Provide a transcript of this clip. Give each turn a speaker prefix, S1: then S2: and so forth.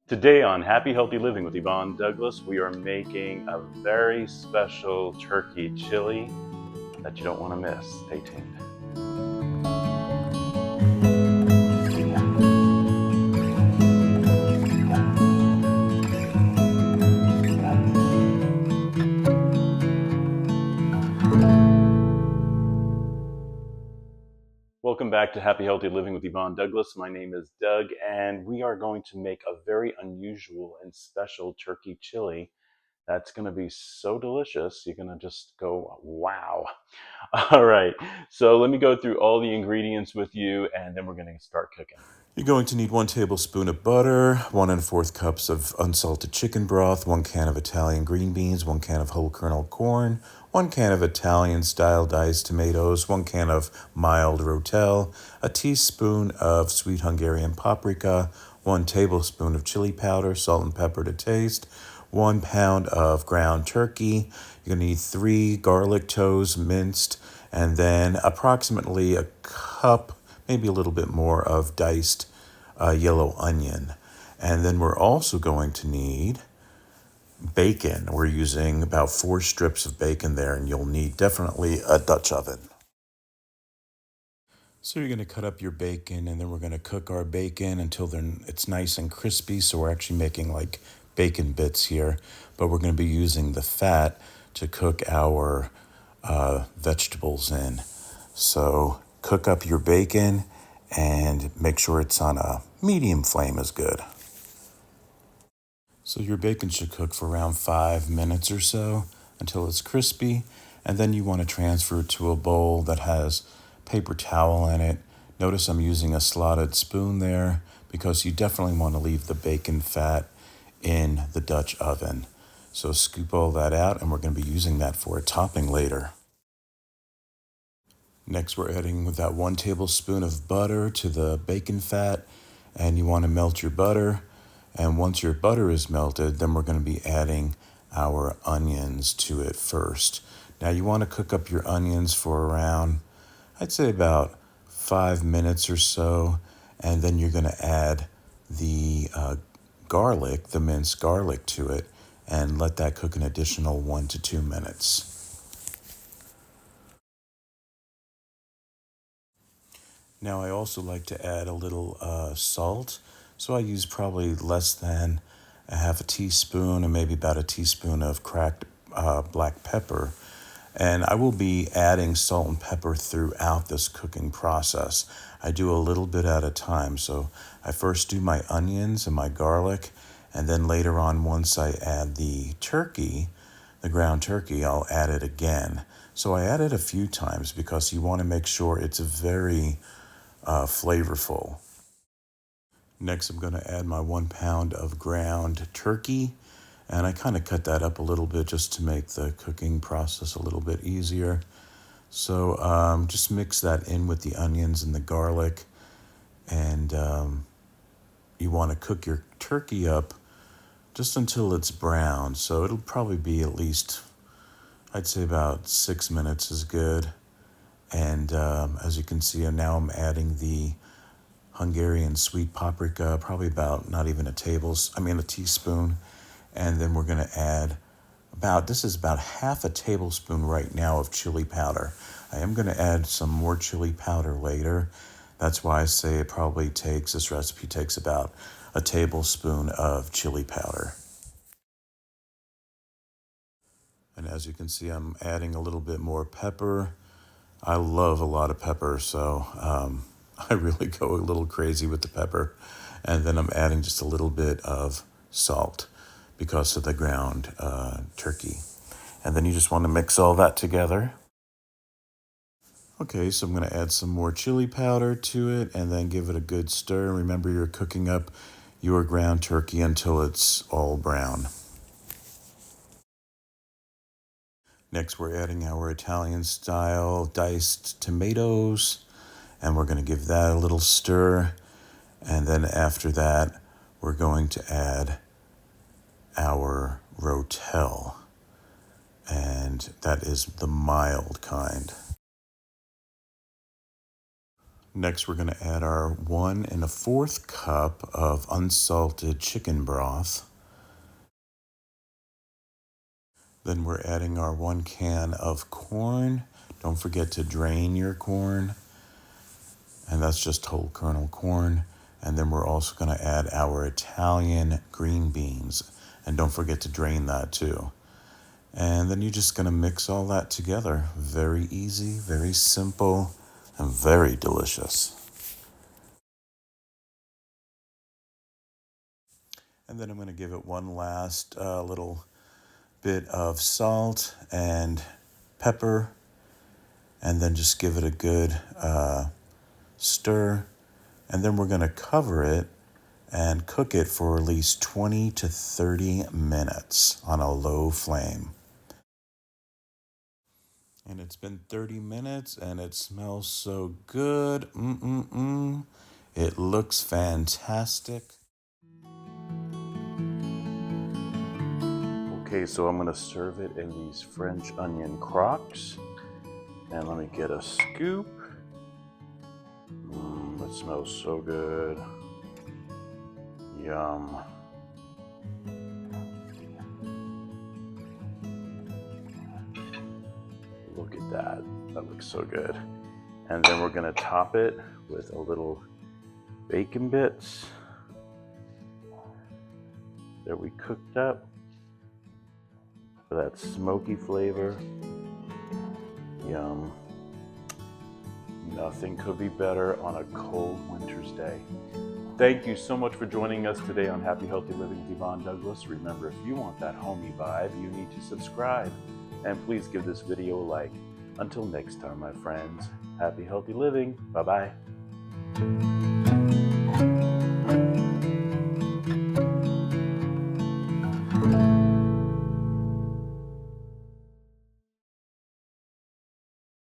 S1: Today on Happy Healthy Living with Yvonne Douglas, we are making a very special turkey chili that you don't want to miss. Stay tuned. Welcome back to Happy Healthy Living with Yvonne Douglas. My name is Doug, and we are going to make a very unusual and special turkey chili that's going to be so delicious. You're going to just go, wow. All right, so let me go through all the ingredients with you, and then we're going to start cooking.
S2: You're going to need 1 tablespoon of butter, 1 1/4 cups of unsalted chicken broth, 1 can of Italian green beans, 1 can of whole kernel corn, 1 can of Italian-style diced tomatoes, 1 can of mild rotel, a teaspoon of sweet Hungarian paprika, 1 tablespoon of chili powder, salt and pepper to taste, 1 pound of ground turkey. You're going to need 3 garlic toes minced, and then approximately a cup, maybe a little bit more, of diced yellow onion. And then we're also going to need bacon. We're using about 4 strips of bacon there, and you'll need definitely a Dutch oven. So you're going to cut up your bacon, and then we're going to cook our bacon until it's nice and crispy. So we're actually making like bacon bits here, but we're going to be using the fat to cook our vegetables in. So cook up your bacon and make sure it's on a medium flame is good. So your bacon should cook for around 5 minutes or so until it's crispy, and then you want to transfer it to a bowl that has paper towel in it. Notice I'm using a slotted spoon there because you definitely want to leave the bacon fat in the Dutch oven. So scoop all that out, and we're going to be using that for a topping later. Next, we're adding that 1 tablespoon of butter to the bacon fat, and you want to melt your butter. And once your butter is melted, then we're going to be adding our onions to it first. Now, you want to cook up your onions for around, I'd say about 5 minutes or so, and then you're going to add the garlic, the minced garlic to it, and let that cook an additional 1 to 2 minutes. Now I also like to add a little salt, so I use probably less than a half a teaspoon and maybe about a teaspoon of cracked black pepper. And I will be adding salt and pepper throughout this cooking process. I do a little bit at a time, so I first do my onions and my garlic, and then later on, once I add the turkey, the ground turkey, I'll add it again. So I add it a few times because you want to make sure it's very flavorful. Next, I'm going to add my 1 pound of ground turkey, and I kind of cut that up a little bit just to make the cooking process a little bit easier. So just mix that in with the onions and the garlic, and you want to cook your turkey up just until it's brown. So it'll probably be at least, I'd say about 6 minutes is good. And as you can see, now I'm adding the Hungarian sweet paprika, probably about not even a teaspoon. And then we're going to add this is about half a tablespoon right now of chili powder. I am going to add some more chili powder later. That's why I say this recipe takes about a tablespoon of chili powder. And as you can see, I'm adding a little bit more pepper. I love a lot of pepper, so I really go a little crazy with the pepper. And then I'm adding just a little bit of salt because of the ground turkey. And then you just want to mix all that together. Okay, so I'm going to add some more chili powder to it and then give it a good stir. Remember, you're cooking up your ground turkey until it's all brown. Next, we're adding our Italian-style diced tomatoes, and we're going to give that a little stir. And then after that, we're going to add our rotel, and that is the mild kind. Next, we're going to add our 1 1/4 cup of unsalted chicken broth. Then we're adding our 1 can of corn. Don't forget to drain your corn. And that's just whole kernel corn. And then we're also going to add our Italian green beans. And don't forget to drain that too. And then you're just going to mix all that together. Very easy, very simple, and very delicious. And then I'm going to give it one last little bit of salt and pepper. And then just give it a good stir. And then we're going to cover it and cook it for at least 20 to 30 minutes on a low flame. And it's been 30 minutes and it smells so good. It looks fantastic.
S1: Okay, so I'm gonna serve it in these French onion crocs. And let me get a scoop. It smells so good. Yum. Look at that. That looks so good. And then we're gonna top it with a little bacon bits that we cooked up for that smoky flavor. Yum. Nothing could be better on a cold winter's day. Thank you so much for joining us today on Happy Healthy Living with Yvonne Douglas. Remember, if you want that homey vibe, you need to subscribe. And please give this video a like. Until next time, my friends, happy healthy living. Bye-bye.